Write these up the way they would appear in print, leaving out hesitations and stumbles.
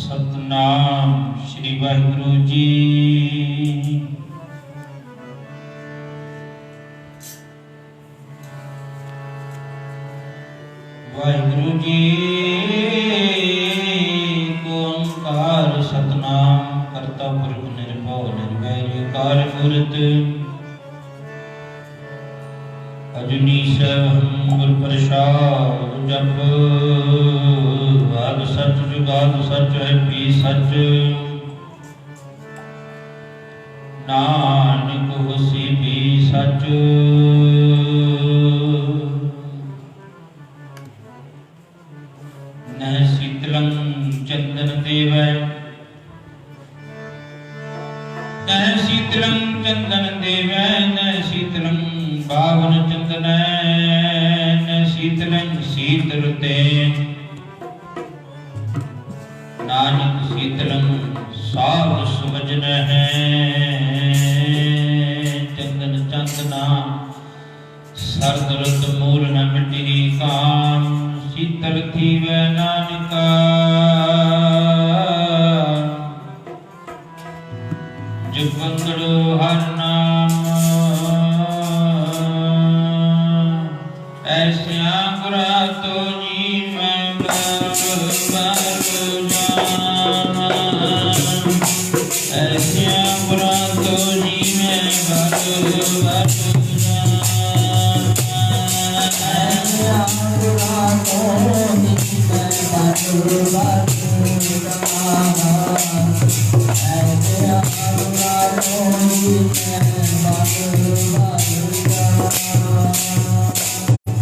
सतनाम श्री वाहिगुरु जी। वाहिगुरु जी को ओंकार सतनाम करता पुरख निर्भव निर्वैर अकाल मूरत अजूनी सहम गुर प्रसाद जप आद सच जुगाद सच है पी सच नानक होसी भी सच। नह शीतलं चंदन देवै नह शीतलं चंदन देवै नह शीतलं पावन चंदन न शीतलं शीतल तेन नानक शीतलं साध सुवजन है। चंदन चंदना सरद रुत मूल न मिटी काम शीतल थी वै नानका जब बंगड़ो हर नाम ऐसिया गुरा तो जी मैं बर जाना ऐसिया गुरा तो जी मैं बर जाना ऐसिया गुरा तो जी मैं बर जाना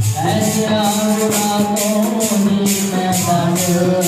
ऐसिया गुरा तो जी मैं बर जाना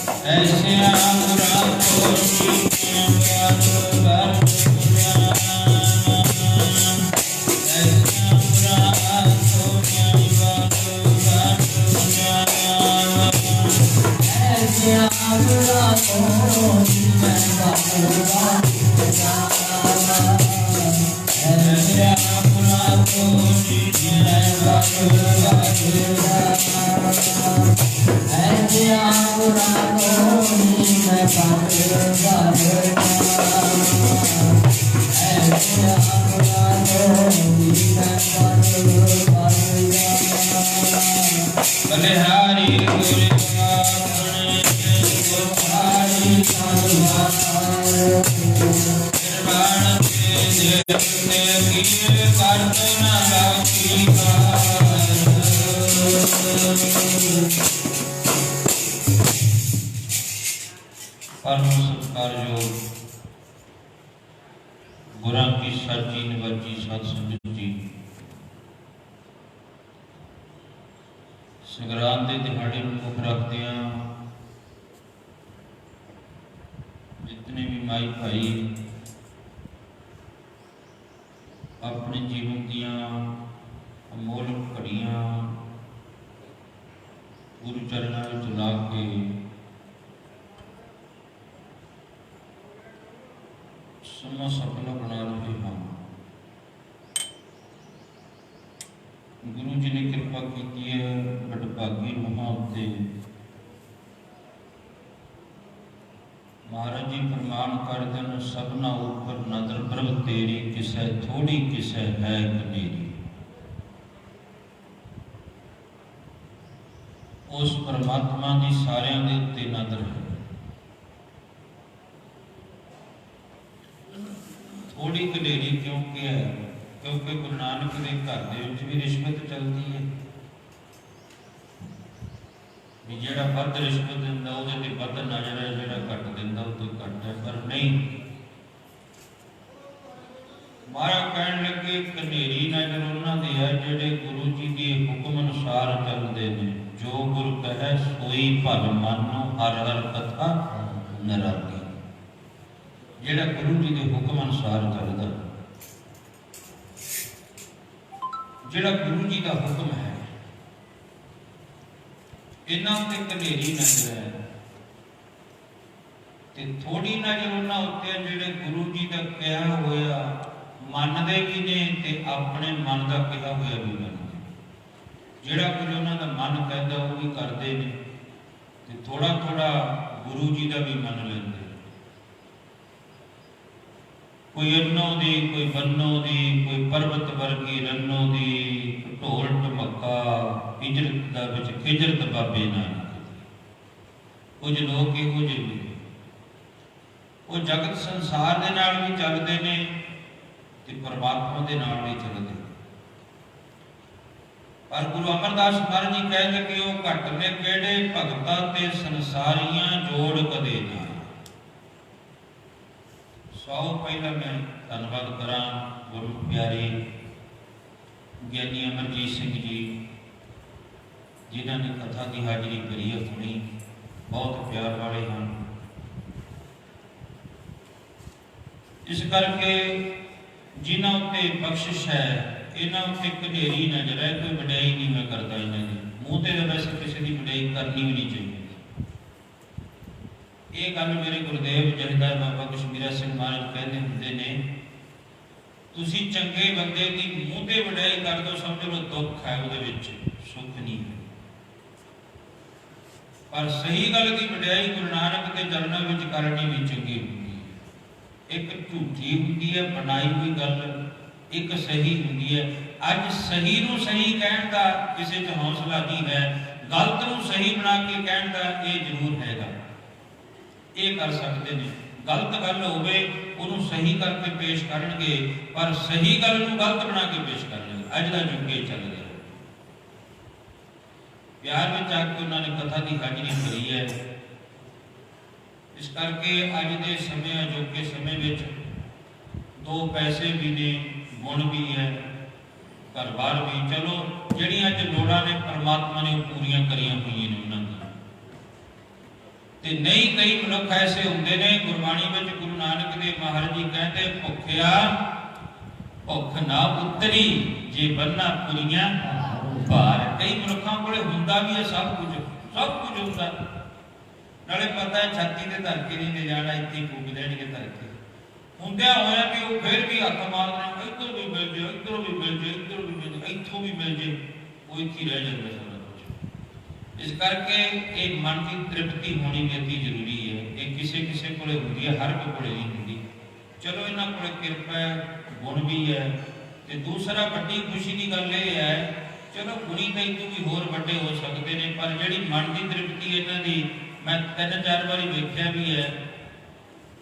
ऐसिया गुरा तो जी मैं बर जाना ऐसिया गुरा तो जी मैं बर परम सत्कारयोग गुरां की साची नवाजी साध संगत जी रात के दिहाड़े मुख रखदियां जितने भी माई भाई अपने जीवन दियां अमोल घड़ियां गुरु चरणों में ला के समा सफल बना रहे हैं। गुरु जी ने कृपा की है, बड़भागी महा उत्ते महाराज जी फरमान कर देन, सबना ऊपर नजर प्रभ तेरी, किसै थोड़ी किसै है कनेरी। उस परमात्मा की सारियां दे उत्ते नजर है। थोड़ी कनेरी क्योंकि है, क्योंकि गुरु नानक के घर के भी रिश्वत चलती है। भी जिहड़ा वध रिश्वत दिंदा उहदे ते वध नजर है, जिहड़ा घट दिंदा उह ते घट है। पर नहीं, महाराज कहण लगे कनेरी नजर उन्हां दी है जिहड़े गुरु जी के हुक्म अनुसार चलदे ने। जो गुरु कहे सोई भल मानो, हर हर कथा निराली। जिहड़ा गुरु जी के हुक्म अनुसार चलदा, जिहड़ा गुरु जी का हुक्म है, इन्हां उत्ते कनेरी नजर है ते थोड़ी नजर उन्हां उत्ते जिहड़े गुरु जी का कहा होया मनदे भी ने ते अपने मन का कहा होया भी मनदे। जिहड़ा कुछ उन्हां दा मन कहता वो भी करते हैं ते थोड़ा थोड़ा गुरु जी का भी मन लेंदे। कोई अन्नों दी, कोई बन्नों दी, कोई पर्वत वर्गी रन्नों दी, ढोल ढमक्का हिजरत दा विच खिजरत बाबे नानक। कुछ लोग इहो जिहे भी वो जगत संसार दे नाल भी चलते हैं ते परमात्मा दे नाल भी चलते। पर गुरु अमरदास महाराज जी कह लगे वो घट ने केड़े भगता ते संसारियां जोड़ कदे ना। सौ पहला मैं धन्यवाद करा गुरु प्यारे ज्ञानी अमरजीत सिंह जी, जिन्होंने कथा की हाजिरी करी है, सुनी, बहुत प्यार वाले हैं। इस करके जिन्हों उत्ते बख्शिश है, इन्हों उत्ते कनेरी नजर है। कोई वड्याई नहीं मैं करता इन्हों की, मूँह से वैसे किसी की वड्याई करनी भी नहीं चाहिए। ये गल मेरे गुरुदेव जथेदार बाबा कश्मीरा सिंह महाराज कहते होंगे ने, तुसी चंगे बंदे की मूँह से वड्याई कर दो, समझ लो दुख है, वो सुख नहीं है। पर सही गल की वड्याई गुरु नानक के चरणों में करनी भी चंगी होंगी है। एक झूठी होंगी है बनाई हुई गल, एक सही होंगी है। अज सही नूं सही कहण दा किसी च हौसला नहीं है, गलत नूं सही बना के कहण दा ये जरूर हैगा। ये कर सकते हैं, गलत गल होवे उन्होंने सही करके पेश करनगे, पर सही गल नूं गलत बना के पेश करनगे। अज का युग ये चल गया। प्यार में आके उन्होंने कथा की हाजिरी करी है। इस करके अज के समय अजोके समय में दो पैसे भी ने, गुण भी है, घर बार भी। चलो जिहड़ियां अज लोड़ां ने परमात्मा ने पूरियां करियां हुई ने उन्हां दी। ते नहीं कई मनुख ऐसे होंगे ने, गुरबाणी में गुरु नानक देव महाराज जी कहते भुखिया भुख ना उतरी, जे बन्ना पुरियां भार। कई मनुखों को हुंदा भी है सब कुछ हुंदा, नाले पता है छाती से धर के नहीं ले जाना, इतनी फूक देंगे धर के। हुंदिया होया भी वो फिर भी हथ मारना, इधर भी मिल जाए, इधर भी मिल जाए, इधर भी मिल जाए, इथों भी मिल जाए, वो इत्थे रह जाता सारा कुछ। इस करके एक मन की तृप्ति होनी भी अति जरूरी है। एक किसी किसी को होंगी है, हर कोई को नहीं होंगी। चलो इन्हों को कृपा है, गुण भी है। तो दूसरा बड़ी खुशी की गल यह है, चलो गुणी तो इतों भी होर बड़े हो सकते हैं, पर जी मन की तृप्ति इन्हों की मैं 3-4 बार वेख्या भी है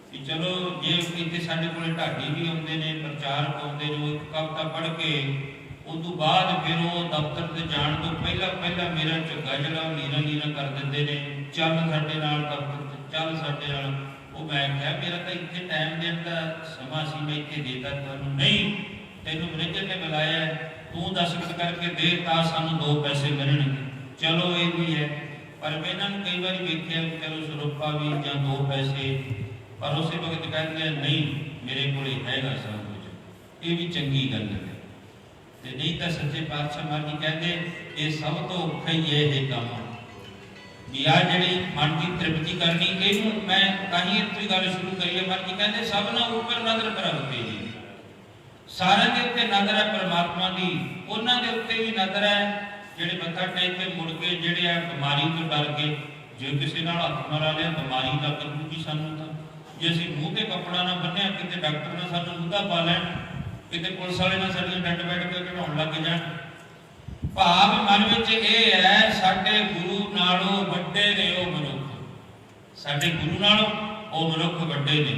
कि चलो जे इतने साढ़े को ढाडी भी आते हैं, प्रचारक आते हैं, वो एक कविता पढ़ के उस तो बाद फिर वो दफ्तर से जाने तो पहला मेरा झग्गा जरा लीना लीना कर देंगे ने, चल साडे नाल दफ्तर चल साडे नाल। वो मैं क्या मेरा तो इतने टाइम देने का समा सी, मैं इतने देता तुहानूं नहीं, तेनों मैनेजर ने बुलाया, तू दस्तखत करके दे ता सानूं 2 पैसे मिलणगे। चलो ये भी है, पर मैं इन्होंने कई बार वेख्या चलो सरोपा भी या 2 पैसे, पर उस वक्त कहते नहीं मेरे को हैगा सब कुछ, ये भी चंगी गल है। तो नहीं तो सच्चे पातशाह महाराज जी कहते ये सब तो औखा ही है ये काम भी आ जी मन की तृप्ति करनी। ये मैं कहीं इतनी गल शुरू करिए, महाराज जी कहते सब ना ऊपर नजर प्रभु जी, सारे के उत्ते नजर है परमात्मा की, उन्होंने उत्ते भी नजर है जेडे मत्था टेक के मुड़ के जेडे है बीमारी तो डर के, जो किसी नाल हथ मरा लिया बीमारी लग जूगी सानू, तो जे असीं मूँह ते कपड़ा ना बन्निया किते डॉक्टर ने सानू मुद्दा पा लैण, किते पुलिस वाले ना साडियां डंड बैठ के कढाउण लग जाण। भाव मन विच ये है साडे गुरु नालों वड्डे ने वो मनुख, साडे गुरु नालों वो मनुख वड्डे ने,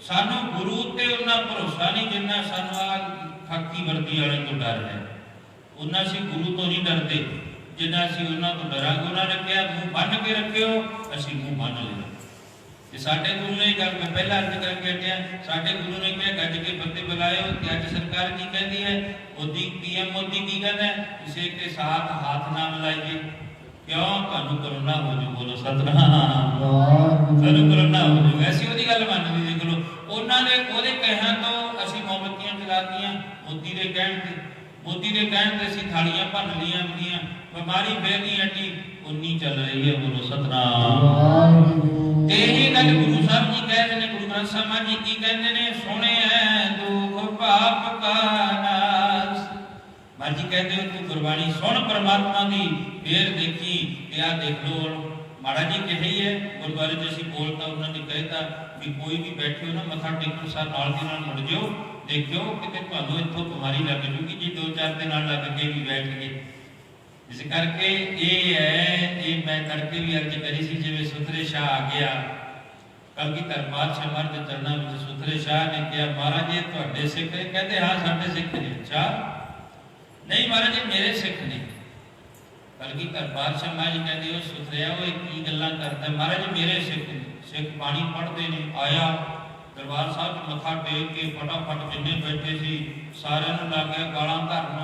सानू गुरु ते उन्ना भरोसा नहीं जिन्ना सानू आ खाकी वर्दी वाले तो डर है, उन्ना असीं गुरु तो नहीं डरते जिन्ना असीं उन्ना तो डरांगे। उन्होंने कहा मुँह बन के रखियो, असीं मुँह बन लिया। साडे गुरु ने गल मैं पहला अर्ज करके हटिया, साडे गुरु ने कहा गज के बंदे बुलाए, अज सरकार की कहती है, मोदी पीएम मोदी की कहना है किसी के साथ हाथ ना मिलाइए, क्यों तुहानू करोना हो जू, बोलो सतनाम, तुहानू करोना हो जू। ऐसी ओदी गल मनदी, देख लो उन्होंने ओदे कहण तो असीं मोमबत्तियां जलातीआं, मोदी दे कहण ते, मोदी दे कहण ते असीं थालियां भन लीआं अपनियां, बीमारी फिर नहीं हटी, उन्नी चल रही है, बोलो सतनाम। यही गल गुरु साहब जी कह रहे हैं, गुरु ग्रंथ साहब महाराज जी की कहते हैं, सुने दुख पाप का नाश। महाराज जी कहते हो तू गुरबाणी सुन परमात्मा की, फिर देखी क्या देख लो। महाराज जी कही है गुरुद्वारे से असीं बोलता, उन्होंने कहता भी कोई भी बैठे हो ना मत्था टेकण सार नाल दी नाल मुड़ जाओ, देखियो किते तुहानू इत्थों बीमारी लग जूगी जी, 2-4 दिन नाल लग के भी बैठ गए। इस करके ये है, ये मैं तड़के भी अर्ज करी सी, जिवें सुथरे शाह आ गया कलगीधर पातशाह महाराज के चरणों में, सुथरे शाह ने कहा महाराज जी तुहाडे सिख ने? कहते हाँ साडे सिख ने। अच्छा नहीं महाराज जी मेरे सिख ने। कलगीधर पातशाह महाराज जी कहते हो सुथरिया वो की गल्लां करदा? महाराज जी मेरे सिख ने, सिख पानी पढ़ते ने। आया दरबार साहब मत्था टेक के फटाफट जिन्ने बैठे सी सारिਆਂ ਨੂੰ ਲੱਗ ਗਿਆ ਗਾਲਾਂ ਧਰਨ,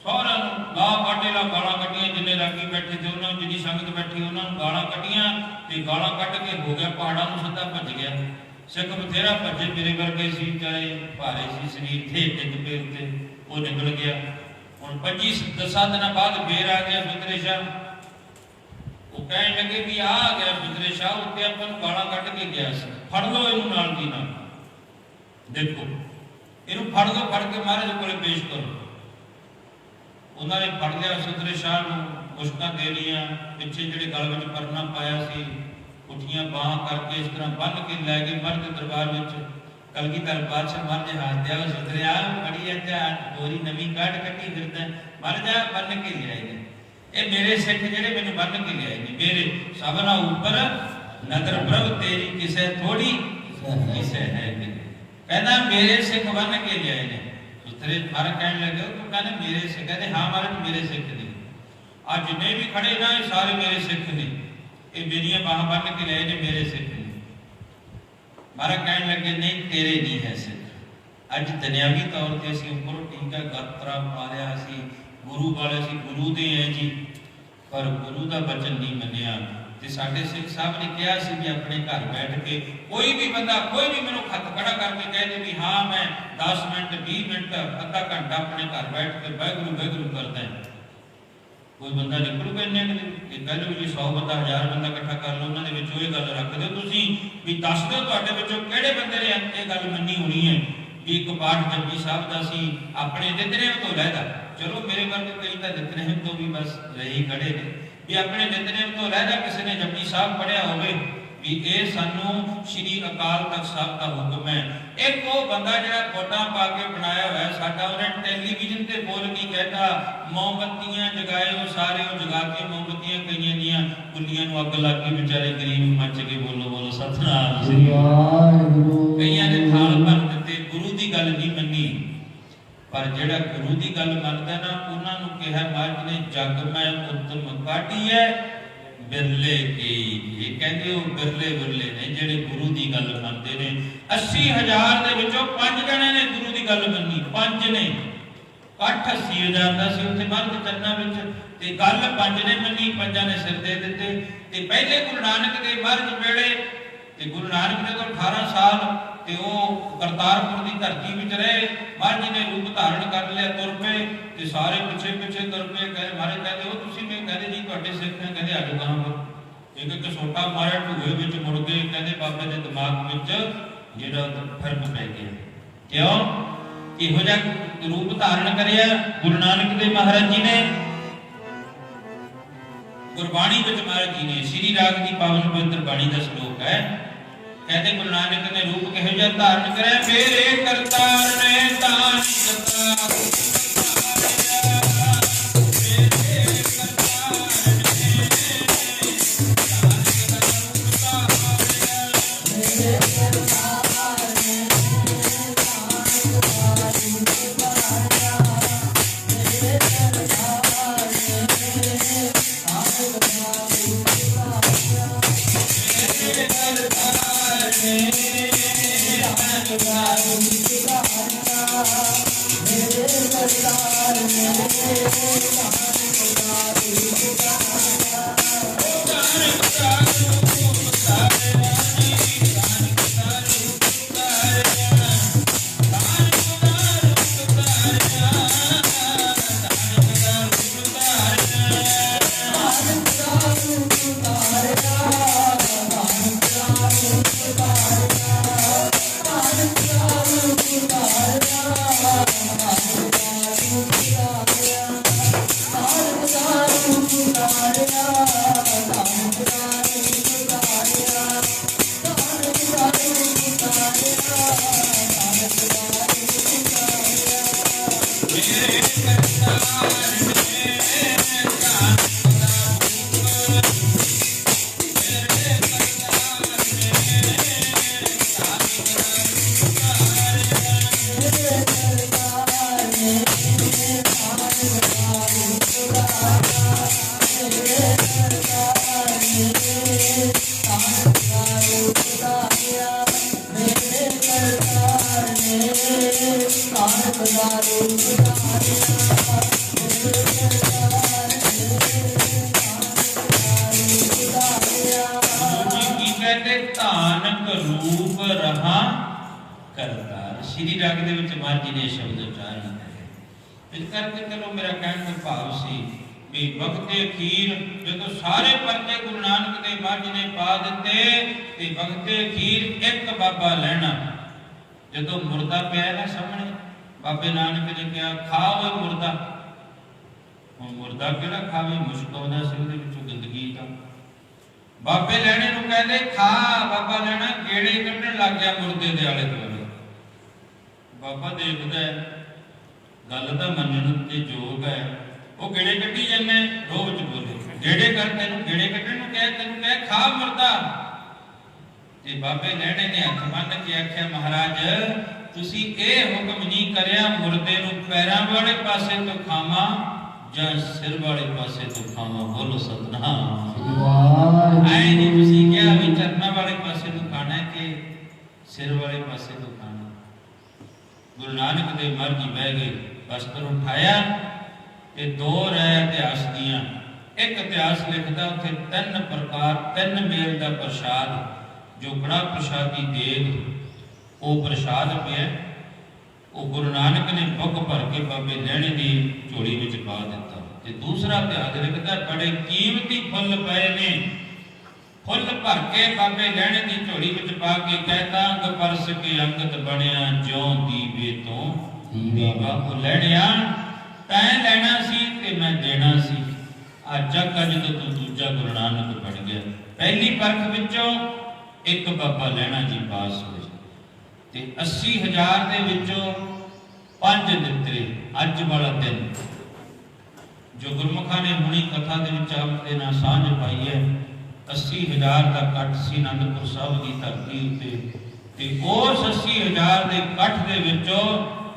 सारा ला काटे ला गाला कटिया, जिन्हें रागी बैठे थे उन्होंने, जिन्नी संगत बैठी उन्होंने गाला कटिया, तो गाला कट के हो गया पहाड़ा में सीधा भज गया। सिख बथेरा भजे, मेरे वर्गे सी चाहे भारे सी शरीर थे, टिक पे उत्ते वो निकल गया। हुण 25-10 दिन बाद फिर आ गया सुथरे शाह, वो कहने लगे भी आ गया सुथरे शाह, उत्ते अपन गाला कट के गया, फड़ लो इनू नाल दी नाल, देखो इनू फड़ लो, फड़ के महाराज को पेश करो। उन्होंने फड़ लिया सुथरे शाह को, मुश्कां दे लिया, पिछे जिहड़े गल विच परना पाया सी पुठियां बाह करके इस तरह बन के लै गए महाराज के दरबार में। कलगीधर पातशाह महाराज हाथ दिया सुथरिया बड़ी अच्छा गोरी नवी काट कट्टी फिरदा, महाराज बन के लियाए ने, ये मेरे सिख जिहड़े मैनूं बन के लियाए ने, मेरे सबना ऊपर नदर प्रभ तेरी किसे थोड़ी किसे है, कहना मेरे सिख बन के लियाए ने। सुथरे महाराज कहने लगे तो कहने मेरे सिख? कहते हाँ महाराज मेरे सिख ने, आज जिन्हें भी खड़े ना सारे मेरे सिख ने, ये मेरिया बाह बन के लाए ने, मेरे सिख ने। महाराज कहने लगे नहीं तेरे नहीं है सिख, अज दुनियावी तौर पर असीं उपर ठीक है गात्रा पा लिया, असीं गुरु वाले सी गुरु दे हैं जी, पर गुरु का वचन नहीं मनिया। ते साडे सिख साहब ने कहा सी भी अपने घर बैठ के कोई भी बंदा कोई भी मैनूं हथ खड़ा करके कह दे भी हाँ मैं 10 मिनट 20 मिनट अद्धा घंटा अपने घर बैठ के वाहिगुरू वाहिगुरू करदा है, कोई बंदा निकलूगा इन्ने कह लो जी 100 बंदा 1000 बंदा इकट्ठा कर लो, उन्होंने विचों ये गल रख दो तुसीं भी दस दो तुहाडे विचों किहड़े बंदे ने ये गल मन्नी होनी है भी एक पाठ जपजी साहब दा सी अपने नितनेम तो लैदा। चलो मेरे वर्ग कई तां नितनेम तो भी बस रही खड़े ने भी अपने नितनेम तो लैदा, किसी ने जपजी साहब पढ़िया होवे भी ये सानू श्री अकाल तख्त साहब का हुक्म है। एक वो बंदा जिहड़ा फोटा पा के बनाया हुआ है साडा, उन्हें टेलीविजन ते बोल के कहता मोमबत्तियां जगाओ, सारे जगा के मोमबत्तियां कईयां दियां गुल्लियां नूं अग लग गई, बेचारे गरीब मच के बोलो बोलो सतनाम श्री वाहिगुरू। कईयां ने थाल भर दिते, गुरु दी गल नहीं मन्नी, पर जिहड़ा गुरु दी गल मनदा ना उन्हां नूं कहा महाराज ने जग में उत्तम काटी है बिरले की। ये कहते हो बिरले बिरले ने जेड़े गुरु की गल मनते ने। 80,000 दे विचों 5 जने ने गुरु की गल मन्नी, 5 ने। 80,000 दा सी उत्थे महाराज के चरणा विच ਤੇ ਗੱਲ ਪੰਜ ਨੇ ਮੰਨੀ, ਪੰਜਾਂ ਨੇ ਸਿਰ ਦੇ ਦਿੱਤੇ। ਤੇ ਪਹਿਲੇ ਗੁਰੂ ਨਾਨਕ ਦੇ ਮਰਜ ਵੇਲੇ ਤੇ ਗੁਰੂ ਨਾਨਕ ਦੇ ਤੋਂ 18 ਸਾਲ ਤੇ ਉਹ ਕਰਤਾਰਪੁਰ ਦੀ ਧਰਤੀ ਵਿੱਚ ਰਹੇ। ਮਹਾਰਾਜ ਜੀ ਨੇ ਰੂਪ ਧਾਰਨ ਕਰ ਲਿਆ, ਤੁਰ ਪਏ ਤੇ ਸਾਰੇ ਪਿੱਛੇ ਪਿੱਛੇ ਤੁਰ ਪਏ। ਕਹੇ ਮਹਾਰਾਜ ਕਹਿੰਦੇ ਉਹ ਤੁਸੀਂ ਮੈਂ ਕਹਿੰਦੇ ਜੀ ਤੁਹਾਡੇ ਸਿੱਖ ਨੇ, ਕਹਿੰਦੇ ਆਜੋ ਕਹਾਂ ਪਰ ਇੱਕ ਛੋਟਾ ਮਾਰਿਆ ਢੂਏ ਵਿੱਚ ਮੁੜ ਗਏ। ਕਹਿੰਦੇ ਬਾਬੇ ਦੇ ਦਿਮਾਗ ਵਿੱਚ ਜਿਹੜਾ ਫਰਕ ਪੈ ਗਿਆ। ਕਿਉਂ? ਇਹੋ ਜਿਹਾ ਰੂਪ ਧਾਰਨ ਕਰਿਆ ਗੁਰੂ ਨਾਨਕ ਦੇਵ ਮਹਾਰਾਜ ਜੀ ਨੇ। ਗੁਰਬਾਣੀ ਵਿੱਚ ਮਹਾਰਾਜ ਜੀ ਨੇ ਸ੍ਰੀ ਰਾਗ ਦੀ ਪਾਵਨ ਪਵਿੱਤਰ ਬਾਣੀ ਦਾ ਸ਼ਲੋਕ ਹੈ। कहते गुरु नानक ने रूप कहो जा धारण करे, मेरे करतार ने दान करतार श्री राग दे विच महाराज जी ने शब्द उच्चारण करे। इस करके चलो मेरा कहने का भाव सी भी वक्त अखीर जो सारे परचे गुरु नानक देव महाराज जी ने पा दिते ते वक्त अखीर एक बाबा लेना जो मुर्दा पिया ना सामने बाबे नानक ने कहा खाओ मुर्दा। हुण मुर्दा किहड़ा खावे, मुश्क आउंदा सी उहदे विचों गंदगी दा। बाबे लैणे नूं कहंदे खा, बाबा लैणा गेड़े कड्ढण लग गया मुर्दे दे आले दुआले। बाबा देखदा है गल तां मन्नण ते जोग है, वो गेड़े कड्ढी जाने रोह च बोले गेड़े कर, तैनूं गेड़े कड्ढण नूं कहे, तैनूं कहे खा मुर्दा। ते बाबे लैणे ने हत्थ बन्न के आख्या महाराज तुसी ये हुक्म नहीं करया मुर्दे नूं पैरां वाले पासे तो खावां जां सिर वाले पासे तो खावां। बोलो सतनाम। आए नहीं तुसी क्या भी चरना वाले पासे तो खाना है कि सिर वाले पासे तो खाना। गुरु नानक देव महाराज जी बह गए, वस्त्र उठाया ते दो रह इतिहास दियां। एक इतिहास लिखदा उत्थे 3 प्रकार 3 मेल दा प्रसाद जो कड़ा प्रसादी देग वो प्रसाद पिया वो गुरु नानक ने बुक भर के बाबे लैणे दी झोली विच पा दिता। ते दूसरा इतिहास लिखदा बड़े कीमती फुल पए ने, फुल भर के बाबे लैणे दी झोली विच पा के कहता अंग परस के अंगत बणिया ज्यों दीवे तो दीवा। वो लैणिया तैं लैणा सी ते मैं देना सी। अज अज तो तू दूजा गुरु नानक बन गया। पहली परख विचों एक बाबा लैणा जी पास होए ते 80,000 दे विचों 5 दित्ते। अज वाला दिन जो गुरमुखा ने हुणी कथा दे विच आपदे नाल सांझ पाई है 80,000 का कट सी आनंदपुर साहब की धरती उत्ते ते उस 80,000 दे कट दे विचों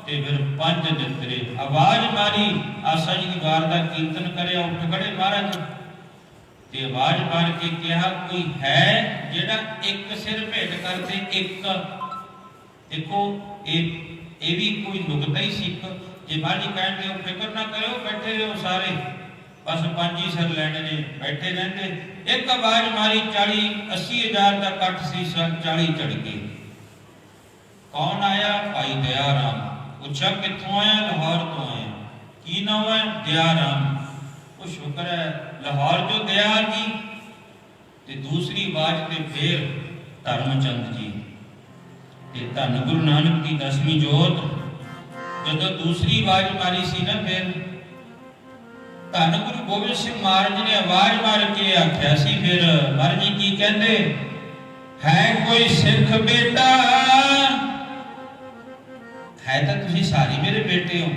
ते फिर 5 दित्ते। आवाज मारी आसा जी की वार दा कीर्तन करया, उठ खड़े महाराज ते आवाज मार के कहा कोई है जेड़ा एक सिर भेंट कर दे। एक देखो ये भी कोई नुकता ही सिख जे महाराज कहते हो फिक्र ना करो बैठे रहो सारे बस 5 ही सिर लैने ने, बैठे रहते। एक आवाज मारी, 40-80 हज़ार का कट सी, 40 चढ़ गए। कौन आया? भाई दया राम। पूछा कितों आया? लाहौर तो आया। की नाम है? दया राम। वो शुक्र है लाहौर जो दया आ गई। ते दूसरी आवाज ते फिर धर्मचंद जी ते धन गुरु नानक की 10वीं जोत जो दूसरी आवाज मारी सी ना, फिर धन गुरु गोबिंद सिंह महाराज ने आवाज मार के आख्या सी, फिर महाराज जी की कहते है कोई सिख बेटा? है तो तुसी सारी मेरे बेटे हो,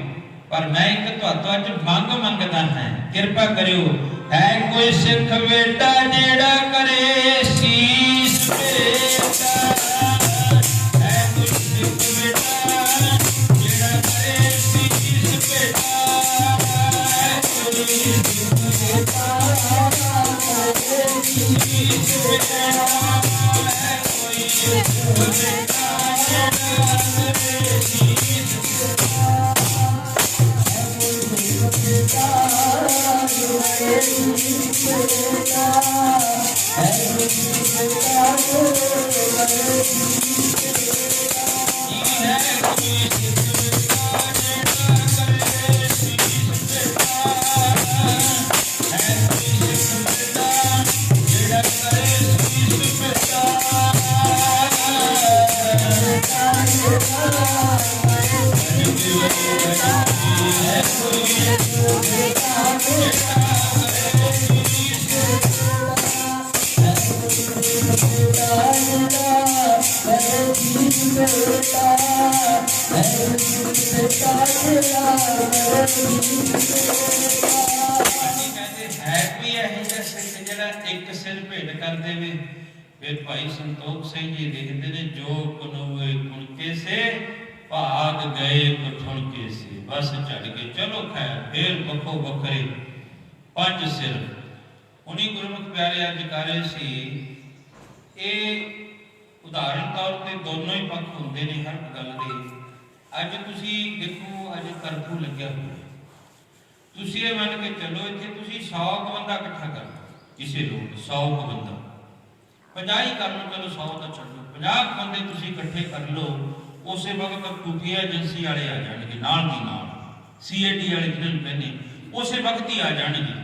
पर मैं एक अज मंग मंगदा है, कृपा करियो। है कोई सिख बेटा जेड़ा करे शीश बेटा? है कोई सिख बेटा जेड़ा करे शीश बेटा? है कोई सिख बेटा करे शीश बेटा? है कोई सिख बेटा जेड़ा करे शीश बेटा? एक सिर भेंट कर देवे। फिर भाई संतोख सिंह जी लिखते ने, जो कनोए कुणके से भाग गए ठुणके से। बस चढ़ के चलो खैर, फिर बखो बखरे 5 सिर। उन्हीं गुरमुख प्यारे अज कर रहे सी। ये उदाहरण तौर पर दोनों ही पक्ष होंगे ने हर गल के। अज तुसी देखो, अज करफ्यू लग्या हुआ, तुसी ये मन के चलो इत्थे तुसी 100 बंदा इकट्ठा कर किसी लोग 100 बंदा 50 ही कर लो, चलो 100 तो छो, 50 बंदे तुसी इकट्ठे कर लो। उस वक्त खुफिया एजेंसी वाले आ जाएंगे, नाल दी नाल CID वाले जिन्होंने कहने उस वक्त ही आ जाएंगे।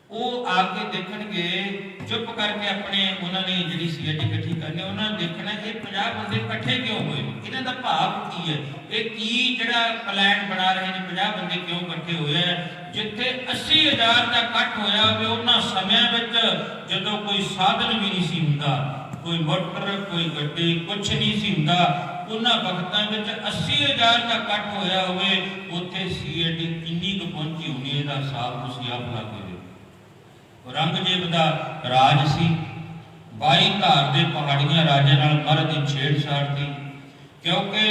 वो आके देखणगे, चुप करके अपने उन्होंने जी CID इकट्ठी करनी, उन्होंने देखना ये 50 बंदे इकट्ठे क्यों हुए, इन्हों का भाव की है, ये की जड़ा प्लान बना रहे हैं, 50 बंदे क्यों इकट्ठे हुए हैं। जिथे 80 हज़ार का इकट्ठ होया होवे, उन्हां समयां विच जदों कोई साधन भी नहीं सी हुंदा, कोई मोटर कोई गड्डी कुछ नहीं सी हुंदा, उन्हां वक्तां विच 80 हज़ार का इकट्ठ होया होवे, उत्थे CID किन्नी कुछ पहुंची होनी, इहदा हिसाब तुसीं आप ला के देखो। औरंगजेब दा राज सी, 22 धार दे पहाड़ियां राजे नाल महाराज दी छेड़छाड़ थी, क्योंकि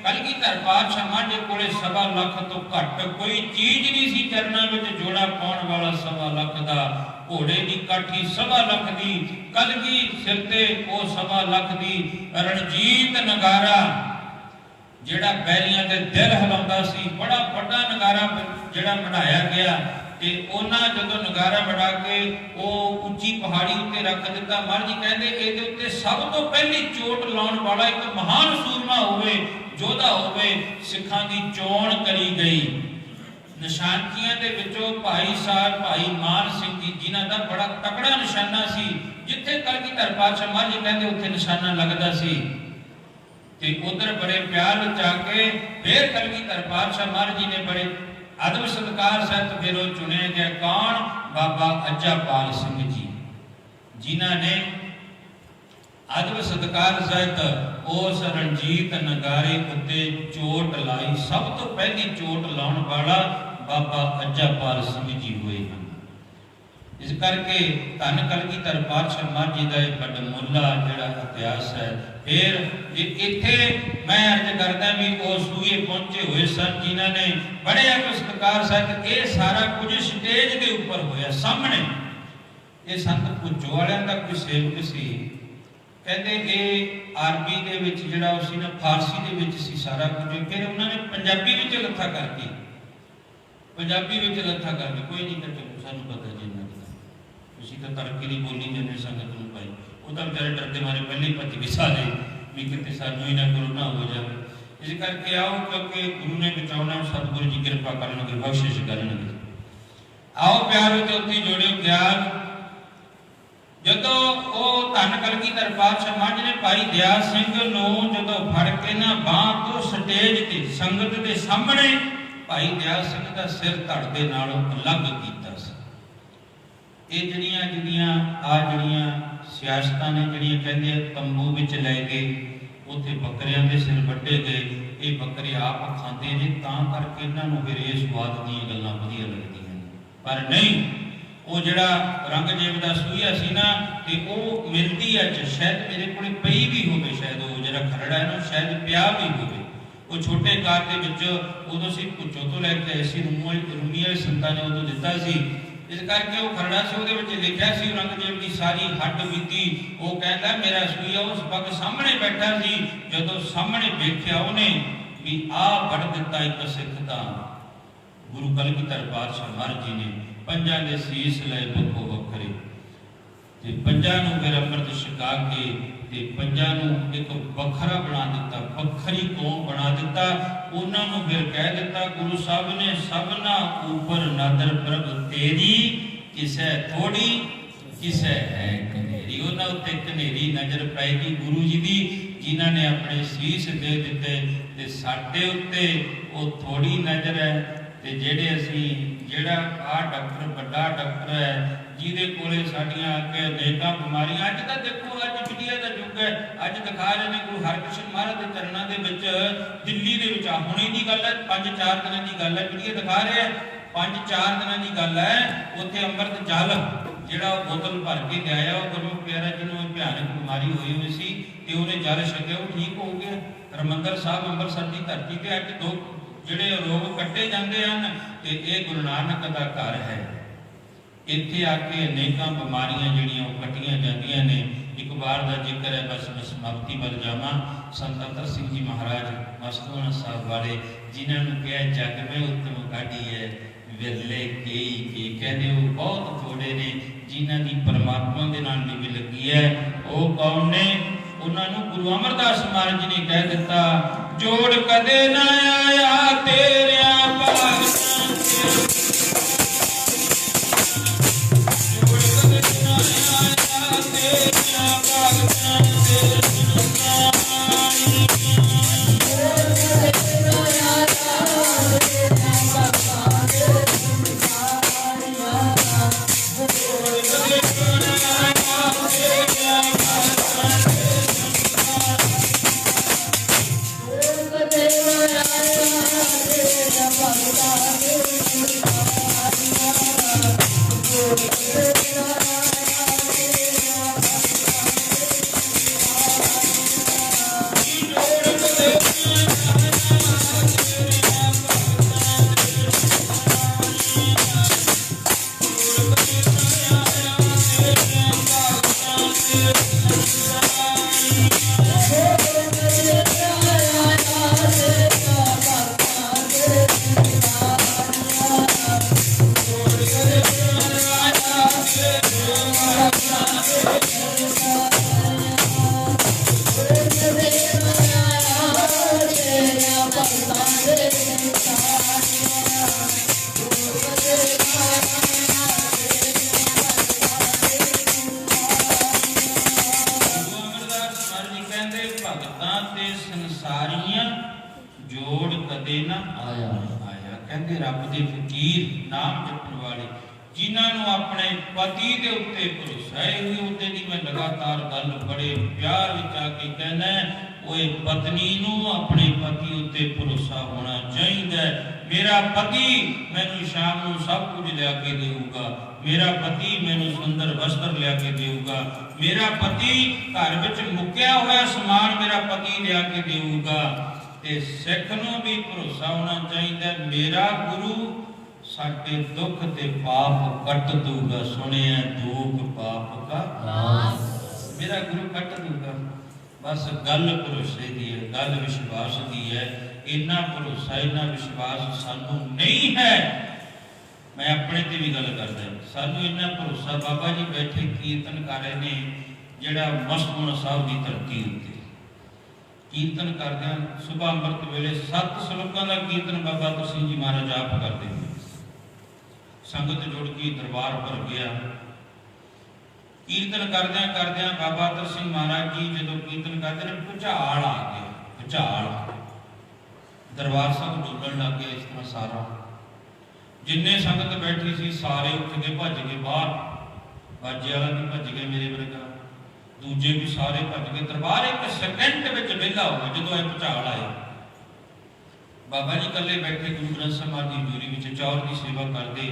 कलगीधर पातशाह मांझे कोले 1.25 लाख तो घट कोई चीज नहीं सी, चरणां विच जोड़ा पाउण वाला 1.25 लाख दा, घोड़े की काठी 1.25 लाख दी, कलगी सिर ते वो 1.25 लाख दी, रणजीत नगारा जिहड़ा बैरियां दे दिल हिलाउंदा सी, बड़ा वड्डा नगारा जिहड़ा बनाया गया। ते उन्हां जदों नगारा बना के वो उच्ची पहाड़ी उत्ते रख दिता। महाराज जी कहंदे इहदे उत्ते सब तो पहली चोट लाउण वाला एक महान सूरमा होवे, योधा होवे, सिखां दी चोण करी गई। निशानकियां दे विचों भाई साहब भाई मान सिंह जी जिन्हां दा बड़ा तकड़ा निशाना सी, जिथे कलगीधर पातशाह महाराज जी कहंदे उत्थे निशाना लगदा सी। ते उधर बड़े प्यार विच आके फिर कलगीधर पातशाह महाराज जी ने बड़े अदब सत्कार सहित फिर चुने गए। कौन? बाबा अज्जापाल सिंह जी, जिन्हां ने अदब सत्कार सहित उस रणजीत नगारे उत्ते चोट लाई। सब तो पहली चोट लाउण वाला बाबा अज्जापाल सिंह जी हुए हैं। इस करके धन कलगीधर पातशाह महाराज जी का एक बड़मुला जिहड़ा इतिहास है। फिर इत्थे मैं अर्ज करदा भी वो सूए पहुंचे हुए सन, जिन्हां ने बड़े सत्कार सहित ये सारा कुछ स्टेज के ऊपर होया सामने। ये संत भुज्जो वालियां दा कोई सेवक सी, कहते ये अरबी दे विच जिहड़ा सी ना फारसी दे विच सी सारा कुछ, फिर उन्होंने पंजाबी विच लत्था करके पंजाबी विच लत्था करके कोई नहीं कर सानू पता जी इन्ना तुसीं तां तड़के दी बोली जन्ने संगत नूं पाई वो तां बेचारे डरदे मारे पहले ही भज गए सारे भी किते सानू ही ना कोरोना हो जाए। इस करके आओ क्योंकि गुरु ने बचाउणा सतगुरु जी कृपा करनगे बख्शिश करनगे। आओ प्यारो ज्योति जोड़ियो ज्ञान जदों वो धन कलगीधर पातशाह मंझ ने भाई दया सिंह नूं जदों फड़ के ना बांह तो स्टेज ते संगत दे सामने भाई दया सिंह दा सिर धड़ दे नालों अलग कीता सी। ਇਹ ਜਿਹੜੀਆਂ ਆ ਸਿਆਸਤਾਂ ਨੇ ਜਿਹੜੀਆਂ ਕਹਿੰਦੇ ਤੰਬੂ ਵਿੱਚ ਲੈ ਗਏ ਉੱਥੇ ਬੱਕਰਿਆਂ ਦੇ ਸਿਰ ਵੱਢੇ ਗਏ ਇਹ ਬੱਕਰੇ ਆਪ ਖਾਂਦੇ ਨੇ ਤਾਂ ਕਰਕੇ ਇਹਨਾਂ ਨੂੰ ਫਿਰ ਇਹ ਸਵਾਦ ਦੀਆਂ ਗੱਲਾਂ ਵਧੀਆ ਲੱਗਦੀਆਂ ਨੇ। ਪਰ ਨਹੀਂ ਉਹ ਜਿਹੜਾ ਰੰਗਜੇਬ ਦਾ ਸੂਈਆ ਸੀ ਨਾ ਤੇ ਉਹ ਮਿਲਦੀ ਅੱਜ ਸ਼ਾਇਦ ਮੇਰੇ ਕੋਲ ਪਈ ਵੀ ਹੋਵੇ ਸ਼ਾਇਦ ਉਹ ਜਿਹੜਾ ਖਰੜਾ ਹੈ ਨਾ ਸ਼ਾਇਦ ਪਿਆ ਵੀ ਹੋਵੇ। ਉਹ ਛੋਟੇ ਕਾਰ ਦੇ ਵਿੱਚ ਉਦੋਂ ਸੀ ਪੁੱਛੋ ਤੋਂ ਲੈ ਕੇ ਆਏ ਸੀ ਰੂਮੀ ਵਾਲੇ ਸੰਤਾਂ ਨੇ ਉਦੋਂ ਦਿੱਤਾ ਸੀ। इस करके वो खरड़ा से वो लिखा सी औरंगजेब की सारी हड्ड बीती वो कहता मेरा सूइया उस वक्त सामने बैठा सी जदों सामने देखा उन्हें भी आ बढ़ दिता एक सिख दा गुरु कलगीधर पातशाह महाराज जी ने पंजां दे सीस लए बखो वखरे ते पंजां नूं फिर अमृत छका के ते पंजां नूं एक वखरा बना दिता वखरी कौम बना दिता। उन्हां नूं फिर कह दिता गुरु साहब ने सबना ऊपर नदर प्रभ तेरी किसे थोड़ी किसे है कनेरी। उन्हां उत्ते कनेरी नजर पैगी गुरु जी दी जिन्हां ने अपने शीश दे दिते ते साडे उत्ते ओ थोड़ी नजर है ते जेड़े असीं जेड़ा आ डॉक्टर बड़ा डॉक्टर है जिहदे कोले साडियां अगे अनेकां बीमारियां अज तां देखो अज मीडिया दा युग है अज दिखा रहे ने गुरु हरकृष्ण महाराज दे चरणां दे विच दिल्ली दे विच हुणे दी गल है 5-4 दिनां दी गल है मीडिया दिखा रहे 5-4 दिनां दी गल है उत्थे अमृत जल ਜਿਹੜਾ बोतल भर के लिया गुरमुख प्यारा जिन्होंने भयानक बीमारी हुई सी ते उन्हें जल छकिया वो ठीक हो गया। हरमंदर साहब अंमृतसर की धरती ते अज दो ਜਿਹੜੇ ਰੋਗ ਕੱਟੇ ਜਾਂਦੇ ਹਨ ਤੇ ਇਹ ਗੁਰੂ ਨਾਨਕ ਦਾ ਘਰ ਹੈ। ਇੱਥੇ ਆ ਕੇ ਅਨੇਕਾਂ ਬਿਮਾਰੀਆਂ ਜਿਹੜੀਆਂ ਉਹ ਕੱਟੀਆਂ ਜਾਂਦੀਆਂ ਨੇ। ਇੱਕ ਵਾਰ ਦਾ ਜ਼ਿਕਰ ਹੈ ਬਸ ਮੈਂ ਸਮਾਪਤੀ ਵੱਲ ਜਾਵਾਂ। ਸੰਤ ਅਤਰ ਸਿੰਘ ਜੀ ਮਹਾਰਾਜ ਮਸਤੂਆਣਾ ਸਾਹਿਬ ਵਾਲੇ ਜਿਨ੍ਹਾਂ ਨੂੰ ਕਿਹਾ ਜਗ ਮੈਂ ਉੱਤਮ ਕਾਢੀ ਹੈ ਵਿਰਲੇ ਕਈ ਕੀ ਕਹਿੰਦੇ ਉਹ ਬਹੁਤ ਥੋੜੇ ਨੇ ਜਿਨ੍ਹਾਂ ਦੀ ਪਰਮਾਤਮਾ ਦੇ ਨਾਲ ਨਿਭ ਲੱਗੀ ਹੈ। ਉਹ ਕੌਣ ਨੇ? ਉਹਨਾਂ ਨੂੰ ਗੁਰੂ ਅਮਰਦਾਸ ਮਹਾਰਾਜ ਜੀ ਨੇ ਕਹਿ ਦਿੱਤਾ जोड़ कदे न आया तेरे भगतां जोड़ कदे न आया तेरे भगतां ते संसारियां जोड़ कदे ना आया आया कहते रब दे फकीर नाम जपण वाले जिन्हां नूं अपने पति दे उत्ते भरोसा है उहदे दी मैं लगातार गल बड़े प्यार विच आके कहना ओए पत्नी नूं अपने पति उत्ते भरोसा होना चाहिए। मेरा पति मैनूं शाम नूं सब कुछ लिया के देऊगा, मेरा पति मैनूं सुंदर वस्त्र लिया के देऊगा, मेरा पति घर विच मुक्या होया समान मेरा पति लिया के देऊगा। ते सिख नूं भी भरोसा होना चाहिए मेरा गुरु साडे दुख ते पाप कट दूगा। सुनिया दुख पाप का नाश मेरा गुरु कट दूगा। बस गल भरोसे दी है, गल विश्वास दी है। इन्ना भरोसा इन्ना विश्वास सानू नहीं है मैं अपने ते भी गल करदा, सानू इन्ना भरोसा बाबा जी बैठे कीर्तन कर रहे ने, जिहड़ा मस्तूण साहब की धरती उत्ते कीर्तन करदे सुबह अंमृत वेले 7 श्लोकां का कीर्तन बाबा तरसीम जी महाराज आप करते हैं। संगत जुड़ के दरबार भर गया। कीर्तन करद्या करद्या बाबा तरसीम महाराज जी जो कीर्तन करते हैं, भुचाल आ गया। भुचाल दरबार साहब डोलण लग गया। इस तरह सारा जिन्ने संगत बैठी सी सारे उठ के भज गए बाहर। बाजे वाला भी भज गया, मेरे वर्गा, दूजे भी सारे भज गए। दरबार एक सेकंड में विहला हो गया जो यह भुचाल आया। बाबा जी कल्ले बैठे गुरु ग्रंथ साहिब की हजूरी में चौर की सेवा करते।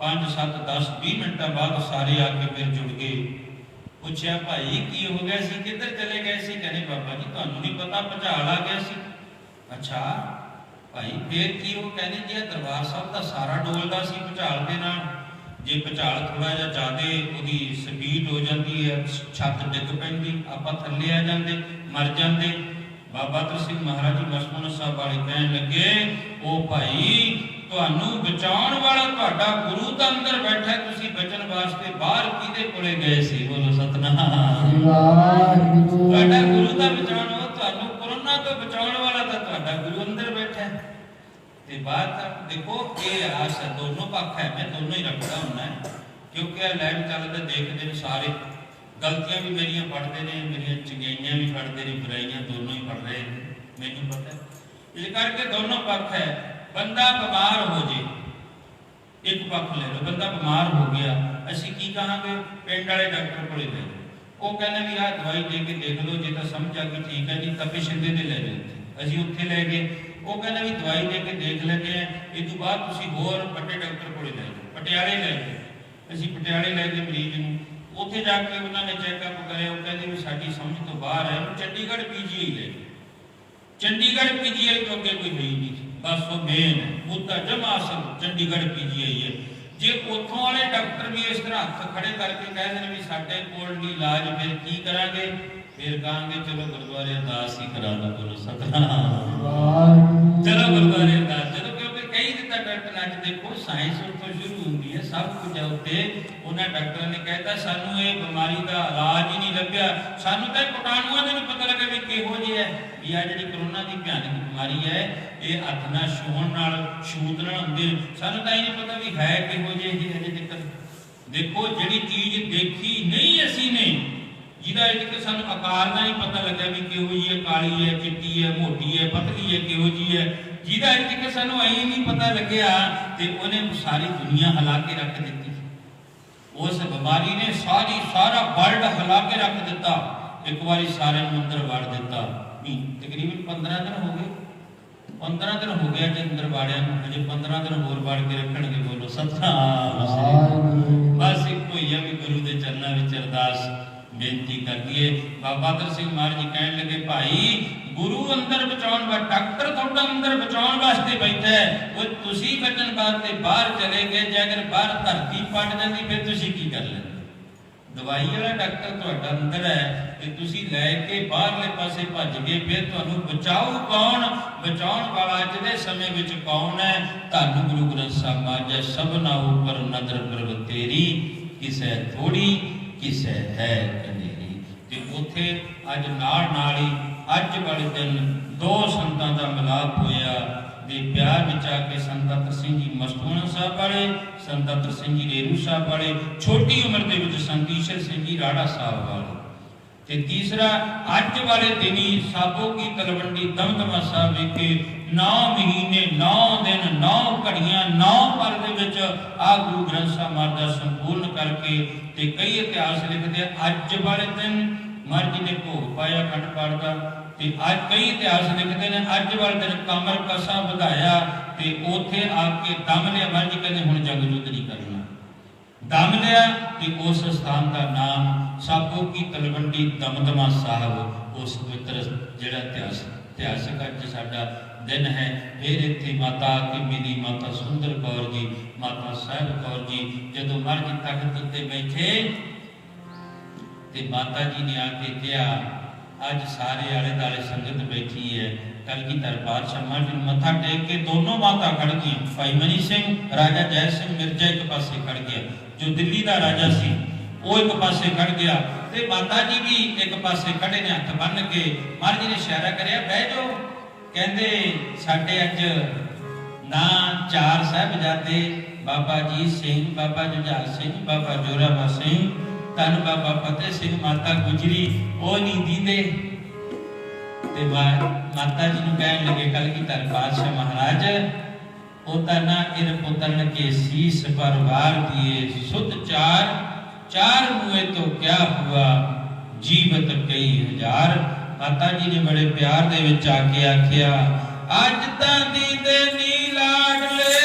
5 7 10 20 मिनटों बाद सारे आके फिर जुड़ गए। पूछया भाई की हो गया सी, किधर चले गए सी? कहने बाबा जी तुहानू नहीं पता भुचाल आ गया सी। अच्छा भाई फिर की हो? कहने जी दरबार साहब का सारा डोलदा सी भुचाल दे नाल। जे भुचाल थोड़ा जिहा ज़्यादा उहदी स्पीड हो जाती है, छत डिग पैंदी, आपां थल्ले आ जांदे, मर जांदे। बाबा तरसीम महाराज जी मस्तूण साहब वाले कहन लगे, ओ भाई तुहानू बचाउण वाला तुहाडा गुरु तां अंदर बैठा, तुसीं बचन वास्ते बाहर किहदे कोले गए सी? बोलो सतनाम वाहिगुरू। तुहाडा गुरु तां बचाउण, तुहानू कोरोना तो बचाउण वाला तां तुहाडा गुरु अंदर बैठा। ते बात देखो ये आस है, दोनों पक्ष है, मैं दोनों ही रखता हूं क्योंकि लाइव चलते देखते सारे गलतियां भी मेरिया पढ़ते हैं, मेरिया चंगाइयां भी पढ़ते हैं, बुराइयां दोनों ही पढ़ रहे हैं, मैनू पता है। इस करके दोनों पक्ष है। बंदा बीमार हो जाए, एक पक्ष ले लो, बंदा बीमार हो गया, असी की कहांगे? पिंड वाले डॉक्टर को ले जाओ। वो कहना भी आ दवाई दे के देख लो, जो तो समझ आ गई ठीक है जी, तपे शिंदे दे ले जाओ। असी उत्थे ले गए, वो कहना भी दवाई दे के देख लेते हैं, इस तो बाद तुसीं होर बड़े डॉक्टर को ले जाओ। पटियाले ले गए, असी पटियाले ले गए मरीज नूं, उत्थे जाके उन्होंने चैकअप करे, वो कहते भी साडी समझ तो बाहर है, चंडीगढ़ PGI ले गए। चंडीगढ़ PGI तो अगे कोई है ही नहीं, बस वो मेन मुद्दा जमा असल चंडीगढ़ PGI है। जे उतों वाले डॉक्टर भी इस तरह हथ खड़े करके कह दें भी साडे कोल नहीं इलाज, फिर की करांगे? फिर कहांगे चलो गुरुद्वारे अरदास ही करा लो। बोलो सतनाम। चलो गुरुद्वारे अरदास, चलो क्योंकि कई दिता डॉक्टर अज देखो साइंस उतों शुरू होंदी है, सब कुछ है उत्ते। उन्हें डॉक्टर ने कहता सानू ये बीमारी का इलाज ही नहीं लभ्या, सानू तो कीटाणुओं का नहीं पता लगे भी किहो जी है भी आ जी कोरोना की भयानक बीमारी है, ये हथ नाल छूहण नाल छूत नाल हुंदी, सानू तो नहीं पता भी है किहो जी है अजे तक। देखो जिहड़ी चीज देखी नहीं असी ने, जिहदा अजे तक सानू आकार का नहीं पता लग्या भी किहो जी है, काली है, चिट्टी है, मोटी है, पतली है, किहो जी है, जिहदा अजे तक सानू ऐ नहीं पता लग्या, ते उहने सारी दुनिया हिला के रख दी। उस बीमारी ने सारा वर्ल्ड हिला के रख दिता, एक बार सारे अंदर वाड़ दिता। तकरीबन 15 दिन हो गए, 15 दिन हो गया जो अंदर वाड़िया, अजे 15 दिन होर वाड़ के रखणगे। बोलो सतनाम। बस एक ही है भी गुरु के चरणों में अरदास बेनती कर दिए। बाबा तरसीम महाराज जी कहने लगे भाई गुरु अंदर बचाउण वा डॉक्टर तुहाडा अंदर बचाउण वास्ते बैठा है, वो तुसीं बचन वास्ते बाहर चले गए, जे अगर बाहर धरती फट जाती फिर तुसीं की कर लेंदे? दवाई वाला डॉक्टर तुहाडा अंदर है ते तुसीं लैके बाहरले पासे भज गए, फिर तुहानूं बचाऊ कौन? बचाउण वाला अज दे समय विच कौन है? धन गुरु ग्रंथ साहिब महाराज सबना ऊपर नजर प्रभ तेरी, किसे थोड़ी किसे है कनेरी। ते उत्थे अज नाल ही अज वाले दिन दो संतां दा मिलाप होया दे प्यार विच आके संत तरसीम जी मस्तूण साहब वाले, संत तरसीम जी रेरू साहब वाले, छोटी उम्र दे विच संत ईशर सिंह जी राड़ा साहब वाले, ते तीसरा अज वाले दिन ही साबो की तलवंडी दमदमा साहब विखे 9 महीने 9 दिन 9 घड़ियां 9 पल दे विच आ गुरु ग्रंथ साहिब महाराज संपूर्ण करके ते कई इतिहास लिखते अज वाले दिन महाराज जी ने भोग पाया खंड पाठ का, ते अज कई इतिहास लिखते हैं अज वाले दिन कमर कसा ਵਧਾਇਆ ते उथे आके दम लिया। महाराज जी कहते हुण जग युद्ध नहीं करना, दम लिया ते उस स्थान का नाम साबो की तलवंडी दमदमा साहब, उस पवित्र जिहड़ा इतिहासक अज साडा दिन है। फिर इत्थे माता आके मिली माता सुंदर कौर जी, माता साहिब कौर जी, जदों महाराज जी तख्त उत्ते बैठे ते माता जी ने आके कहा अज सारे आले दुआले संगत बैठी है कलगीधर पातशाह महाराज जी मत्था टेक के दोनों माता खड़ गई। भाई मनी सिंह राजा जय सिंह मिर्जा एक पासे खड़ गया, जो दिल्ली का राजा सी वो एक पासे खड़ गया, ते माता जी भी एक पासे खड़े ने हथ बन के। महाराज जी ने इशारा करया बह जाओ, कहते साडे अज ना चार साहिबजादे बाबा अजीत सिंह, बाबा जुझार सिंह, बाबा जोरावर सिंह, धन बाबा फतेह सिंह, माता गुजरी वो नहीं दींदे। ते माता जी नूं कहण लगे कलगीधर पातशाह महाराज ओता ना इन पुत्रन के शीश पर वार दिए सुध चार, चार मुए तो क्या हुआ जीवत कई हजार। माता जी ने बड़े प्यार दे विच आके आखिया अज तां दीदे नी लाडले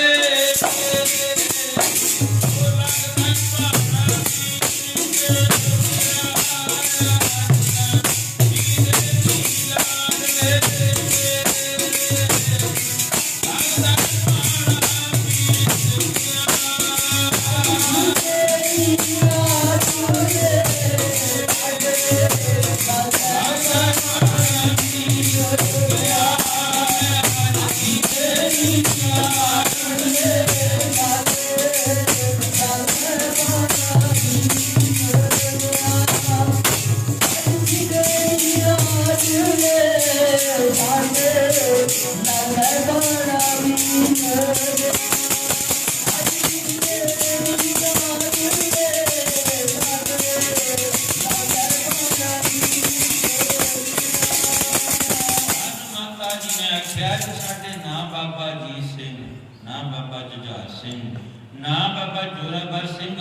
ना बाबा जोरावर सिंह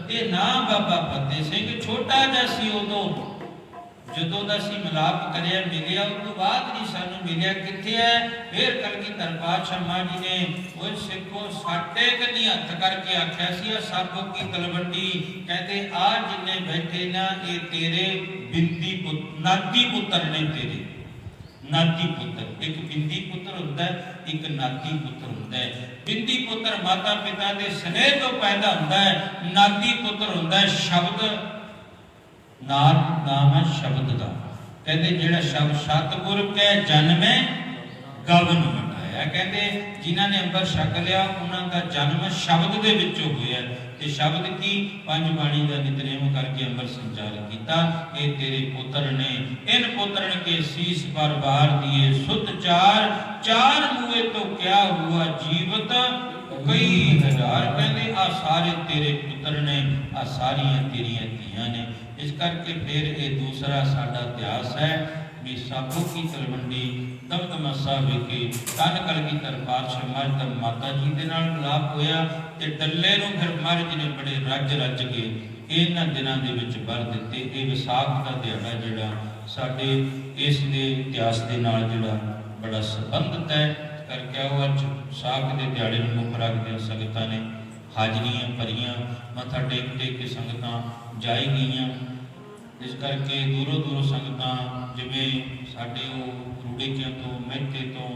ते ना बाबा फतेह सिंह। छोटा जिहा सी उदों जदों दा सी मिलाप करिया मिलिया, उस तो बाद नहीं सानू मिलिया कित्थे है। फिर कलगीधर पातशाह महाराज जी ने वो सिखो साडे कन्नी हथ करके आख्या सी सब की तलवंडी, कहते आ जिन्ने बैठे ना ये तेरे बिंदी पुत्र नाती पुत्र ने, तेरे नाती पुत्र। एक बिंदी पुत्र होता है, एक नाती पुत्र होता है। बिंदी पुत्र माता पिता के स्नेह तो पैदा होता है, नाती पुत्र होता है शब्द नाद नाम है शब्द का। कहते जिहड़ा शब्द सतगुर के जन्मे गवन वटाया, कहते जिन्हां ने अंबर छक लिया उन्हां दा जन्म शब्द दे विचों होया। ते शब्द की पंज बाणी का नितनेम करके अंबर संचार किया। ये तेरे पुत्र ने इन पुत्रन के शीश पर वार दिए सुत चार, चार मुए तो क्या हुआ जीवत कई हजार। कहते आ सारे तेरे पुत्र ने, आ सारियां तेरियां धीआं ने। इस करके फिर ये दूसरा साडा इतिहास है भी साबो की तलवंडी दमदमा साहिब विखे धन कलगीधर पातशाह महाराज दा माता जी दे नाल मिलाप होया ते डल्ले नूं फिर महाराज जी ने बड़े रज रज के इन्हां दिनां दे विच भर दित्ते। ये विसाख दा दिहाड़ा जिहड़ा साडे इस दे इतिहास दे नाल जिहड़ा बड़ा संबंधित है करके वो अज विसाख दे दिहाड़े नूं मुख रखदे संगतां ने हाजरियां भरियां, मत्था टेक टेक के संगतां जाई गईयां। इस करके दूरों दूरों संगतां जिवें साडे रूड़ेकियां तो मेहते तो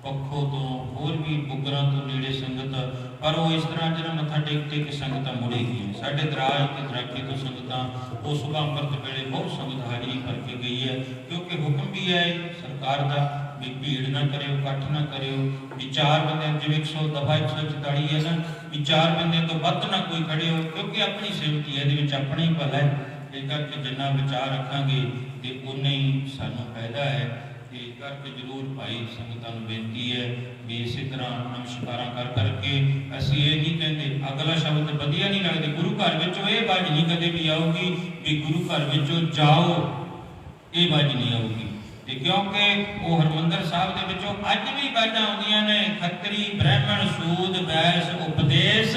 पखों तो होर भी बुगरां तो नेड़े संगत, पर वो इस तरह जरा मत्था टेक टेक संगतां मुड़े गई। साडे दराज ते दराके तो संगतां वो सुबह अंमृत वेले बहुत संगत हाजरी करके गई है, क्योंकि हुक्म भी है सरकार का भी भीड़ ना करो, इकट्ठ ना करो, भी 4 बंदे जिवें 100 दफा 144 है ना, भी 4 बंदे तो वध ना कोई खड़े हो, क्योंकि अपनी सेवकी है, ये अपना ही भला है। इस करके जिन्ना विचार रखांगे तो उन्ना ही सानू फायदा है। इस करके जरूर भाई संगतां नूं बेनती है भी इसी तरह नमस्कारां कर करके असीं ये नहीं कहते अगला शब्द वधिया नहीं लगदे, गुरु घर विचों ये बाज नहीं कदे भी आऊगी भी गुरु घर विचों जाओ, ये बाज नहीं आऊगी। क्योंकि वो हरमंदर साहब के विचों अज भी बाजां आउंदियां ने खत्तरी ब्राह्मण सूद बैस उपदेश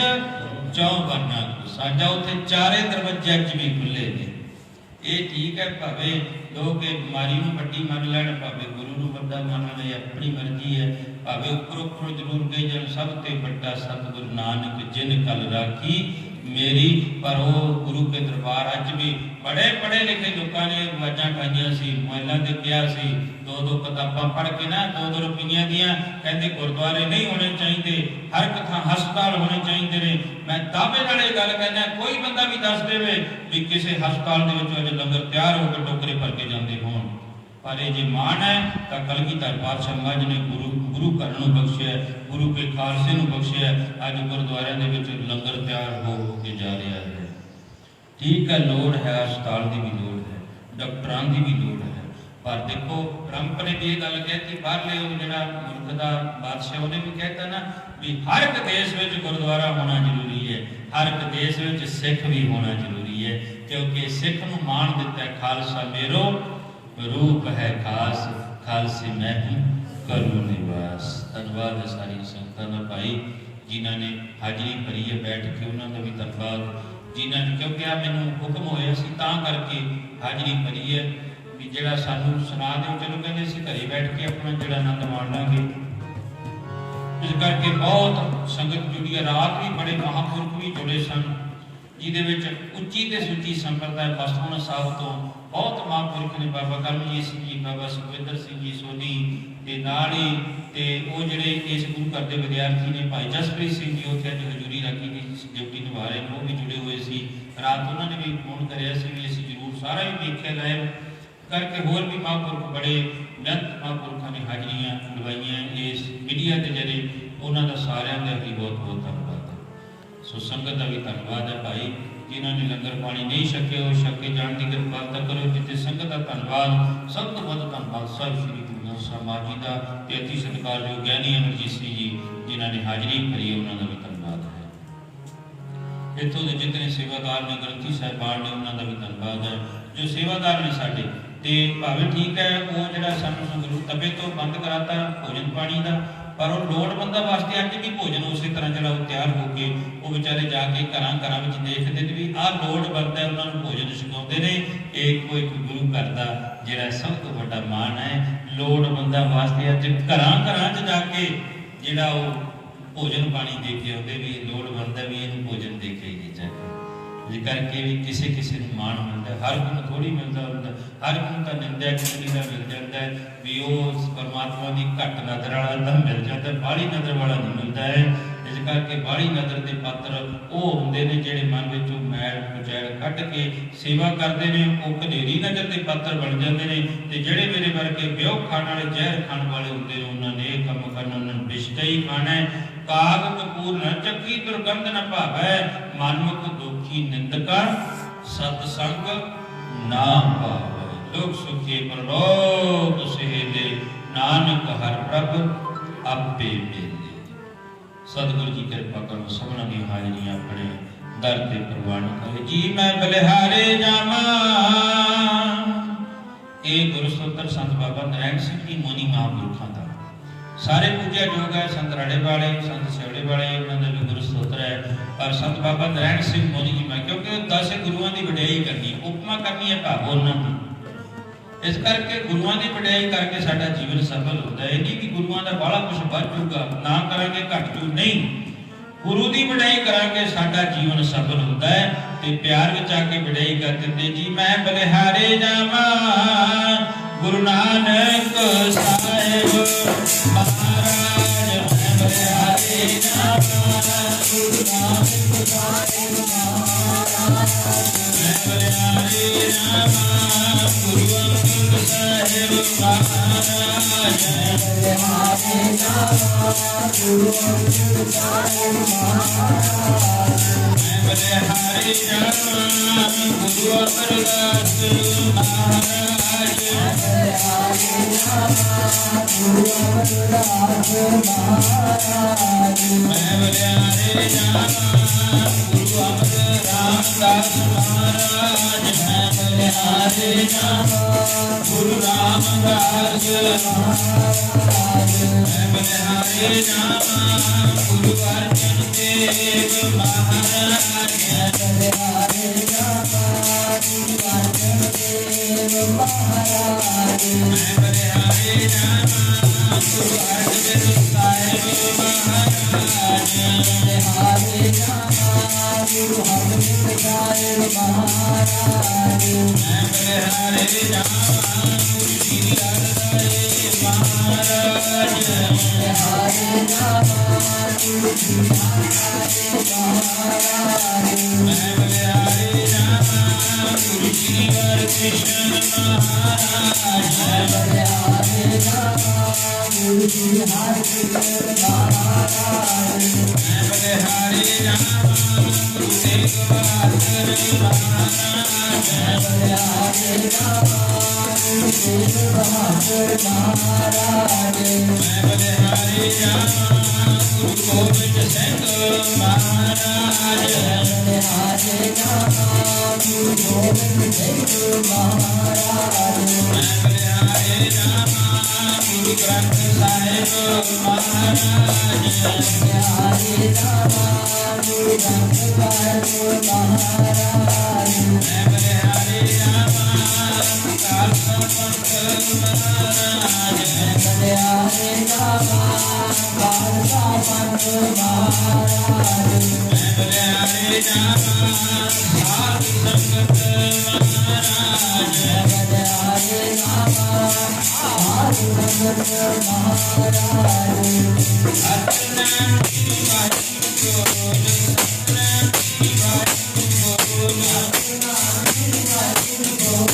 चौ बरना साडा उत्थे चारे दरवाजे अज भी खुले ने। ये ठीक है भावे लोग बीमारी में वड्डी मन लैण, भावे गुरु नूं वड्डा मन ले, अपनी मर्जी है। भावे उपर उपर जरूर कही जाण सब ते वड्डा सतगुरु नानक जिन कल राखी मेरी, पर वो गुरु के दरबार अज भी बड़े पढ़े लिखे लोगों ने आवाज़ां उठाइयां सी, मोबाइलों से कहा सी 2-2 किताबां पढ़ के ना 2-2 रुपये दियां, कहते गुरुद्वारे नहीं होने चाहिए, हर एक थां हस्पताल होने चाहिए ने। मैं दावे नाल इह गल कहना कोई बंदा भी दस देवे भी किसी हस्पताल दे विच अज लंगर तैयार होकर टोकरे भर के जाते होण, पर ये जे मान है तो कलगीधर पातशाह महाराज ने गुरु घर नूं बख्शिया, गुरु के खालसे नूं बख्शिया। अज गुरुद्वारियां दे विच लंगर तैयार हो के जा रहा है। ठीक है, लोड़ है, हस्पताल की भी लोड़ है, डॉक्टरां की भी लोड़ है, पर देखो ट्रंप ने भी ये गल कहती, बाहरले जिहड़ा मुल्क का बादशाह उन्हें भी कहता ना भी हर एक देश में गुरुद्वारा होना जरूरी है, हर एक देश में सिख भी होना जरूरी है, क्योंकि सिख नूं मान दिता है खालसा मेरो रूप है खास, खालसे मैं हूँ करूँ निवास। धन्यवाद है सारी संगतां दा भाई जिन्हों ने हाजरी भरी है बैठ के, उन्होंने भी धन्यवाद जिन्होंने, क्योंकि आ मैनूं हुक्म होया सी तां करके हाजरी भरी है भी जिहड़ा सानूं सुना दो। चलो कहंदे सी घरे बैठ के अपना जिहड़ा आनंद माण लांगे, इस करके बहुत संगत जुड़ी है। रात भी बड़े महापुरख भी जुड़े सन, जिहदे विच उच्ची ते सुच्ची संप्रदाय बसवण साहब तो बहुत महापुरख ने, बाबा करमजीत सिंह जी, बाबा सुखविंदर सिंह जी सोधी ते नाल ही ते वो जिहड़े इस गुरु घर के विद्यार्थी ने भाई जसप्रीत सिंह जी उत्थे अज हजूरी राखी की ड्यूटी निभा रहे हैं, वो भी जुड़े हुए सी। रात उन्होंने भी फोन कराया सी भी असीं जरूर सारा ही देखिया लाइव करके। होर भी महापुरख बड़े बेअंत महापुरखों ने हाजरियां लवाइयां इस मीडिया के जरिए, उन्होंने सारिਆਂ ਦਾ भी बहुत बहुत धन्यवाद है। सो संगत का भी धन्यवाद है भाई जिन्होंने लंगर पानी नहीं छके, वो छके जाने की कृपालता करो। जिते संगत का धन्यवाद, सब तो वध धन्यवाद साहिब श्री गुरु ग्रंथ साहिब महाराज जी का ते अति सत्कारयोग ज्ञानी अमरजीत सिंह जी जिन्होंने हाजरी भरी है, उन्होंने भी धन्यवाद है। इतों के जितने सेवादार ने ग्रंथी साहिबान ने, उन्होंने भी धन्यवाद है। जो सेवादार ने साडे ते भावें ठीक है वो जिहड़ा सानूं संगरूर तबे तो बंद कराता भोजन पानी का, पर वो लोड़वंदा वास्ते अज भी भोजन उस तरह जो तैयार होके वो बेचारे जाके घर में देखते भी आ लोड़वंद है, उन्होंने भोजन छकाते हैं। एक कोई गुरु घर का जोड़ा सब तो बड़ा मान है, लोड़वंदा वास्ते अज घर जाके जोड़ा वो भोजन पानी दे के आते भी लोड़वंद है भी इन्हूं भोजन दे के ही जाके, इस करके भी किसी किसी को मान मिलता, हर को थोड़ी मिलता होंगे, हर को तो निंदा किसी का मिल जाता है भी वो परमात्मा की घट नज़र वाला तो मिल जाता है, बाहली नज़र वाला नहीं मिलता है। इस करके बाहली नज़र के पात्र वो होंगे ने जिहड़े मन विचों मैल कुचैल कट के सेवा करते हैं, वो घनेरी नज़र के पात्र बन जाते हैं। तो जिहड़े मेरे वर्गे ब्योह खाण वाले जहर खाण वाले होंगे ने, उन्होंने ये काम करना, उन्होंने बिछता ही खाना है। काग कपूर न चक्की दुर्गंध न भावै, मनमुख दुखी निंदका सतसंग ना पावै। लोक सुखे परलोक सहेले, नानक हर प्रभ आपे मेले। सतगुरु जी कृपा करो, सबना दी हाजरियां अपने दर ते प्रवान करे। जी मैं बलिहारे जावा, ये गुरु स्तोत्र संत बाबा नारायण सिंह जी मोनी महापुरखों का सारे पूजा योग है। संत राड़े वाले, संत सेवड़े वाले, उन्होंने भी गुरु स्तोत्र है। और संत बाबा नारायण सिंह मोनी जी मैं, क्योंकि 10 गुरुओं की वडियाई करनी, उपमा करनी है भाव उन्होंने, इस करके गुरुओं की वडियाई करके साडा जीवन सफल होता है। नहीं कि गुरुओं का बाला कुछ बढ़ जूगा, ना करांगे घट जू, नहीं, गुरु की वडियाई करांगे साडा जीवन सफल होता है। तो प्यार विच आके वडियाई कर देते जी मैं बलिहारे जावा, गुरु नानक साहिब महाराज मैं बलिहारे जावा, गुरु नानक साहिब महाराज मैं बलिहारे जावा, गुरु अंगद साहिब महाराज मैं बलिहारे जावा, गुरु अंगद साहिब महाराज मैं बलिहारे जावा, गुरु अमरदास महाराज गुरु अमरदास महाराज मैं बलिहारे जावा, गुरु अमर रामदास महाराज मैं बलिहारे जावा, गुरु रामदास महाराज मैं बलिहारे जावा, गुरु अर्जन देव महाराज मैं बलिहारे जावा, गुरु अर्जन देव महाराज मैं बलिहारे जावा, गुरु अर्जन साहिब महाराज बलिहारे जावा, गुरु हरमित साहिब महाराज मैं बलिहारे जावा, गुरु श्री हरदास महाराज बलिहारे जावा, गुरु श्री हरदास महाराज मैं बलिहारे जावा, गुरु श्री हरि कृष्ण महाराज हरे हरे राम गुरु श्री हरि कृष्ण महाराज हरे हरे राम गुरु तेग बहादुर महाराज हरे हरे राम गुरु तेग बहादुर महाराज हरे हरे राम गुरु गोविंद सिंह महाराज हरे हरे राम गुरु गोविंद सिंह महाराज हरे हरे राम गुरु ग्रंथ साहिब महाराज हरे हरे राम गुरु ग्रंथ साहिब महाराज हरे हरे राम खालसा पंथ महाराज हरे हरे राम खालसा पंथ महाराज हरे हरे राम साधु संगत महाराज हरे हरे राम साधु संगत महाराज सतनाम श्री वाहिगुरु बोल सतनाम श्री वाहिगुरु बोल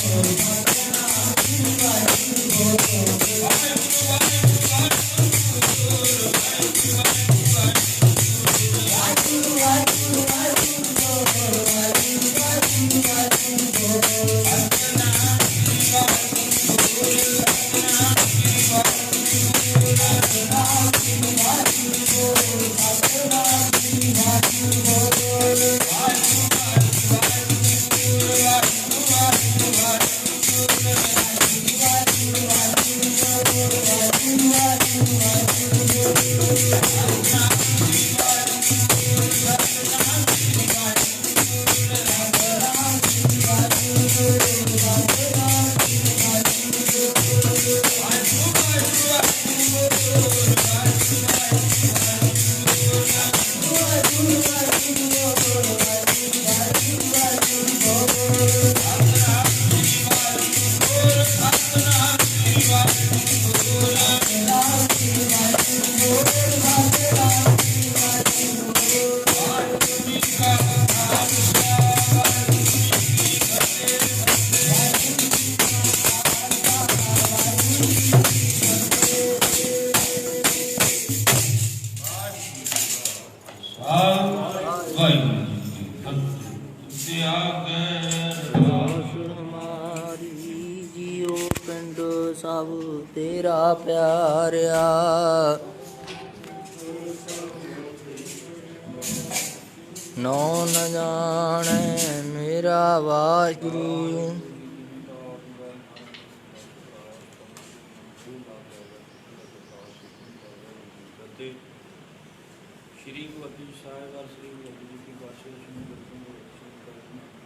ਸਭ ਤੇਰਾ ਪਿਆਰਿਆ ਨੋ ਨ ਜਾਣੈ ਮੇਰਾ ਵਾਹਿਗੁਰੂ श्री गुरु अर्जन साहिब और श्री गुरु अर्जन जी की बादशाह श्री गुरु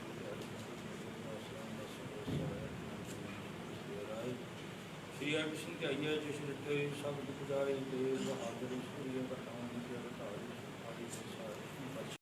श्री हरिकृष्ण के आइया जो श्री सब दुख जाए देव बहादुर श्री घटाओं